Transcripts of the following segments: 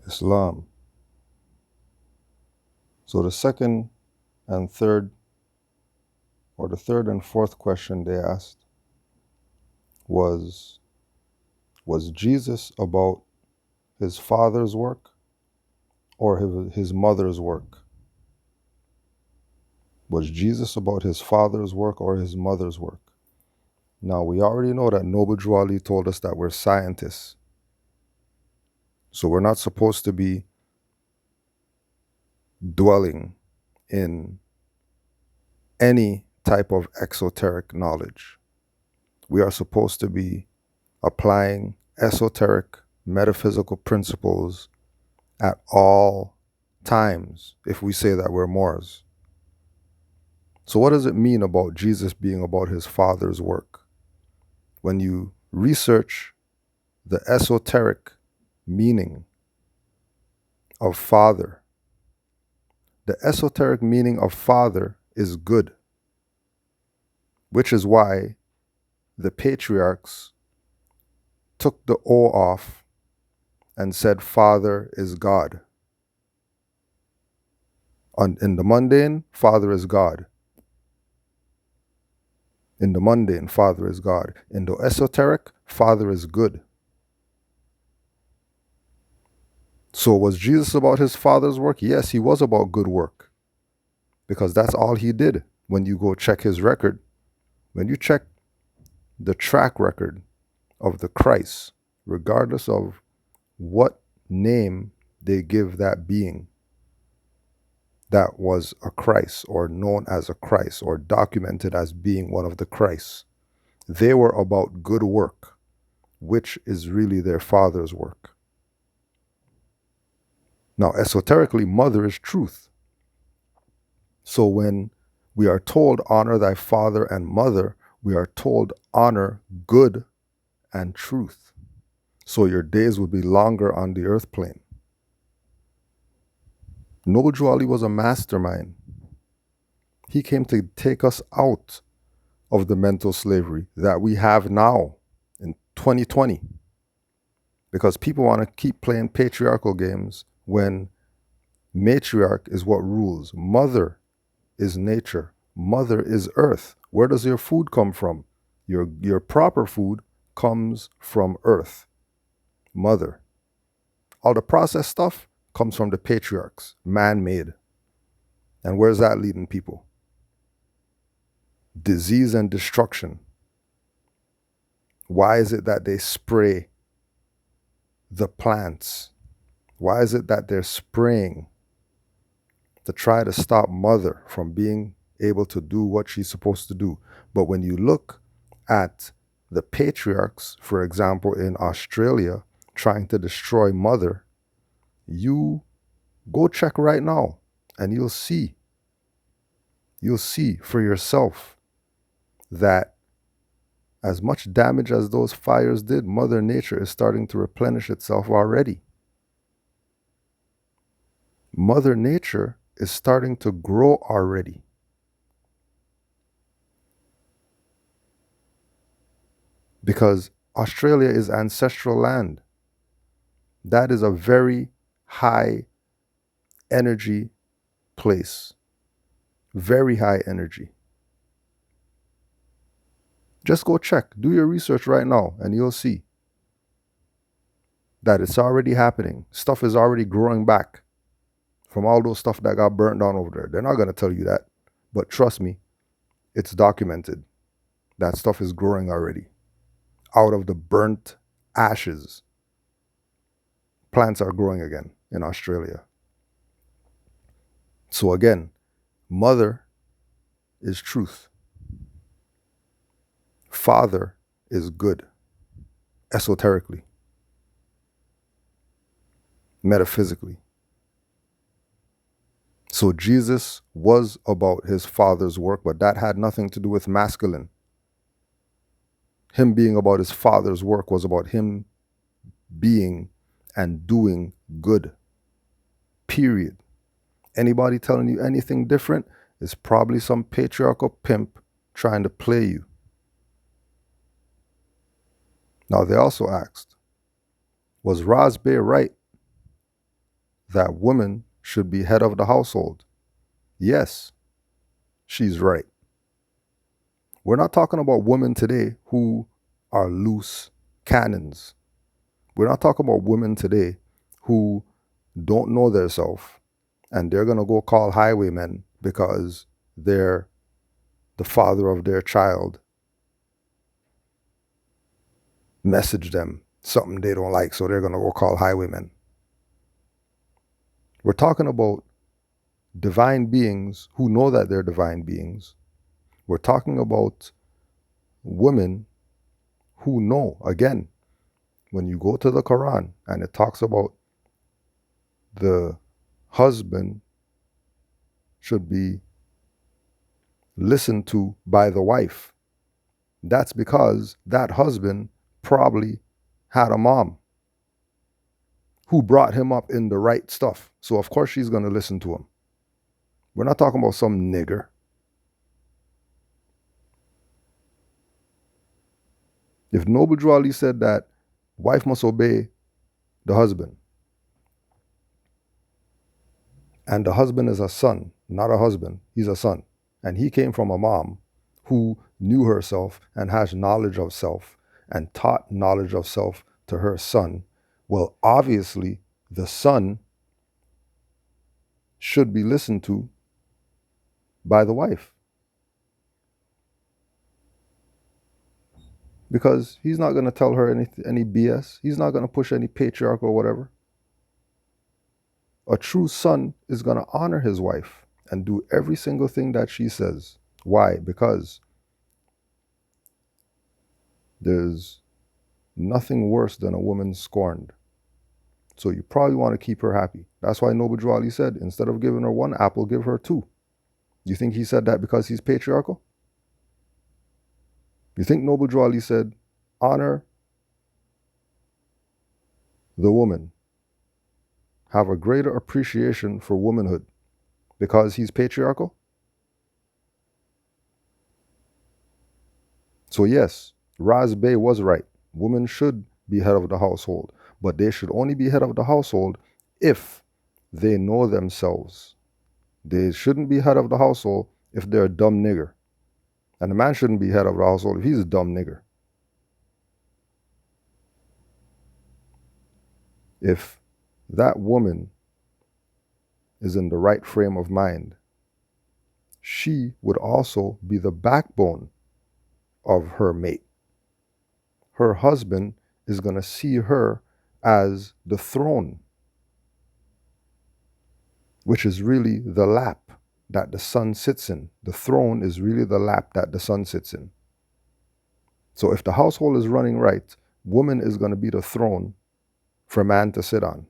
Islam. So the second and third, or the third and fourth question they asked was Jesus about his father's work or his mother's work? Was Jesus about his father's work or his mother's work? Now, we already know that Noble Drew Ali told us that we're scientists. So we're not supposed to be dwelling in any type of exoteric knowledge. We are supposed to be applying esoteric metaphysical principles at all times if we say that we're Moors. So, what does it mean about Jesus being about his father's work? When you research the esoteric meaning of father, the esoteric meaning of father is good, which is why the patriarchs took the O off and said Father is God. In the mundane, Father is God. In the mundane, Father is God. In the esoteric, Father is good. So was Jesus about his Father's work? Yes, he was about good work, because that's all he did. When you go check his record, when you check the track record of the Christ, regardless of what name they give that being that was a Christ or known as a Christ or documented as being one of the Christs, they were about good work, which is really their father's work. Now, esoterically, mother is truth. So when we are told honor thy father and mother, we are told honor good and truth. So your days will be longer on the earth plane. Noble Drew Ali was a mastermind. He came to take us out of the mental slavery that we have now in 2020. Because people want to keep playing patriarchal games when matriarch is what rules. Mother is nature. Mother is earth. Where does your food come from? Your proper food comes from earth. Mother. All the processed stuff comes from the patriarchs, man-made. And where's that leading people? Disease and destruction. Why is it that they spray the plants? Why is it that they're spraying to try to stop mother from being able to do what she's supposed to do? But when you look at the patriarchs, for example, in Australia, trying to destroy mother, you go check right now and you'll see for yourself that as much damage as those fires did, Mother Nature is starting to replenish itself already. Mother Nature is starting to grow already. Because Australia is ancestral land. That is a very high energy place. Very high energy. Just go check. Do your research right now and you'll see that it's already happening. Stuff is already growing back from all those stuff that got burnt down over there. They're not going to tell you that. But trust me, it's documented. That stuff is growing already. Out of the burnt ashes, plants are growing again in Australia. So again, mother is truth. Father is good, esoterically, metaphysically. So Jesus was about his father's work, but that had nothing to do with masculine. Him being about his father's work was about him being and doing good. Period. Anybody telling you anything different is probably some patriarchal pimp trying to play you. Now, they also asked, was Ras Bey right that women should be head of the household. Yes, she's right. We're not talking about women today who are loose cannons. We're not talking about women today who don't know their self and they're going to go call highwaymen because they're the father of their child messaged them something they don't like, so they're going to go call highwaymen. We're talking about divine beings who know that they're divine beings. We're talking about women who know. Again, when you go to the Quran and it talks about the husband should be listened to by the wife, that's because that husband probably had a mom who brought him up in the right stuff. So of course she's going to listen to him. We're not talking about some nigger. If Noble Drew Ali said that wife must obey the husband, and the husband is a son, not a husband, he's a son, and he came from a mom who knew herself and has knowledge of self and taught knowledge of self to her son, well, obviously the son should be listened to by the wife. Because he's not going to tell her any BS. He's not going to push any patriarchal or whatever. A true son is going to honor his wife and do every single thing that she says. Why? Because there's nothing worse than a woman scorned. So you probably want to keep her happy. That's why Noble Drew Ali said, instead of giving her one apple, give her two. You think he said that because he's patriarchal? You think Noble Drew Ali said, honor the woman, have a greater appreciation for womanhood because he's patriarchal? So yes, Raz Bey was right. Women should be head of the household, but they should only be head of the household if they know themselves. They shouldn't be head of the household if they're a dumb nigger. And the man shouldn't be head of the household if he's a dumb nigger. If that woman is in the right frame of mind, she would also be the backbone of her mate. Her husband is going to see her as the throne, which is really the lap that the son sits in. The throne is really the lap that the son sits in. So if the household is running right, woman is going to be the throne for man to sit on.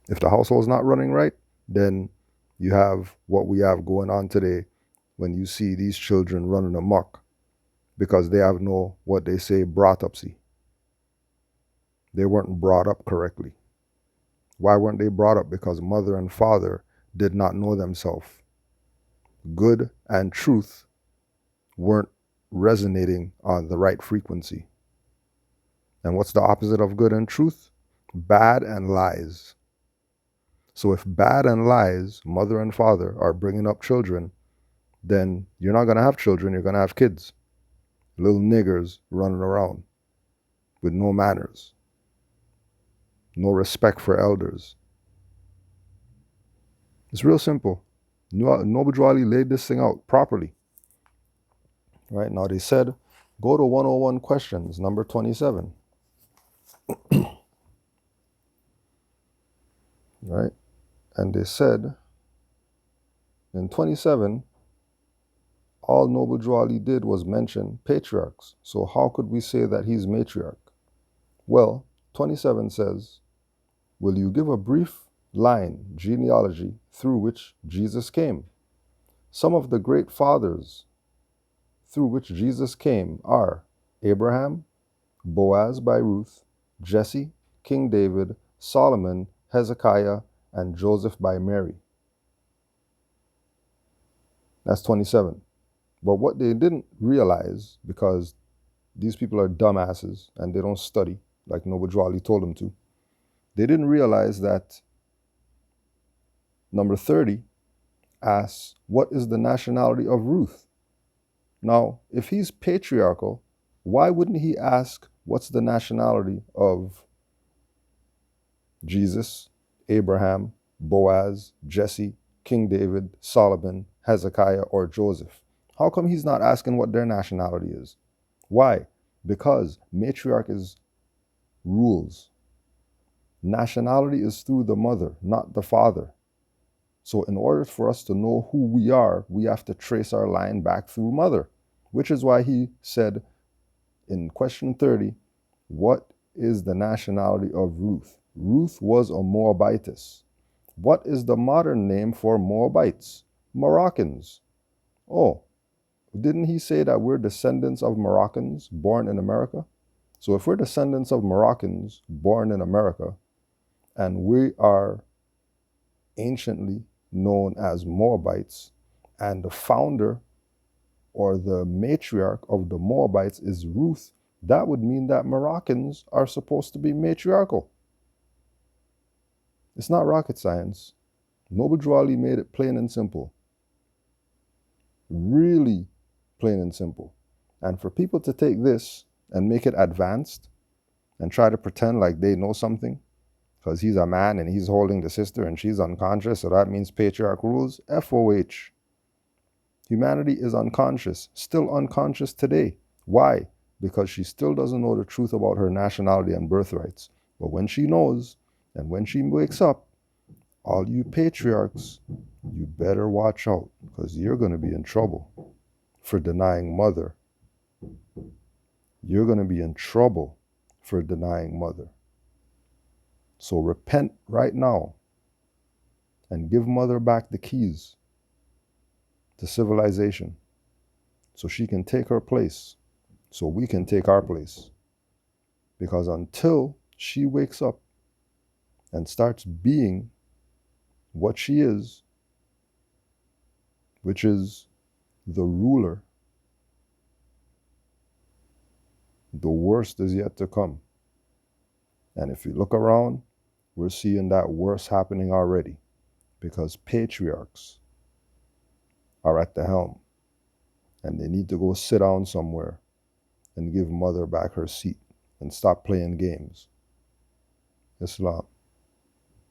If the household is not running right, then you have what we have going on today when you see these children running amok because they have no, what they say, brought-upsy. They weren't brought up correctly. Why weren't they brought up? Because mother and father did not know themselves. Good and truth weren't resonating on the right frequency. And what's the opposite of good and truth? Bad and lies. So if bad and lies, mother and father, are bringing up children, then you're not going to have children, you're going to have kids. Little niggers running around with no manners, no respect for elders. It's real simple. Noble Drew Ali laid this thing out properly. Right, now they said, go to 101 questions, number 27. Right? And they said, in 27, all Noble Drew Ali did was mention patriarchs. So how could we say that he's matriarch? Well, 27 says, will you give a brief line, genealogy, through which Jesus came? Some of the great fathers through which Jesus came are Abraham, Boaz by Ruth, Jesse, King David, Solomon, Hezekiah, and Joseph by Mary. That's 27. But what they didn't realize, because these people are dumbasses and they don't study like Noble Drew Ali told them to, They didn't realize that number 30 asks, what is the nationality of Ruth? Now, if he's patriarchal, why wouldn't he ask, what's the nationality of Jesus, Abraham, Boaz, Jesse, King David, Solomon, Hezekiah, or Joseph? How come he's not asking what their nationality is? Why? Because matriarch is rules. Nationality is through the mother, not the father. So in order for us to know who we are, we have to trace our line back through mother, which is why he said in question 30, what is the nationality of Ruth? Ruth was a Moabitess. What is the modern name for Moabites? Moroccans. Oh, didn't he say that we're descendants of Moroccans born in America? So if we're descendants of Moroccans born in America, and we are anciently known as Moabites, and the founder or the matriarch of the Moabites is Ruth, that would mean that Moroccans are supposed to be matriarchal. It's not rocket science. Noble Drew Ali made it plain and simple. Really plain and simple. And for people to take this and make it advanced and try to pretend like they know something, because he's a man and he's holding the sister and she's unconscious, so that means patriarch rules. FOH. Humanity is unconscious, still unconscious today. Why? Because she still doesn't know the truth about her nationality and birthrights. But when she knows, and when she wakes up, all you patriarchs, you better watch out, because you're going to be in trouble for denying mother. You're going to be in trouble for denying mother. So repent right now and give mother back the keys to civilization so she can take her place, so we can take our place. Because until she wakes up and starts being what she is, which is the ruler, the worst is yet to come. And if you look around, we're seeing that worse happening already, because patriarchs are at the helm and they need to go sit down somewhere and give mother back her seat and stop playing games. Islam.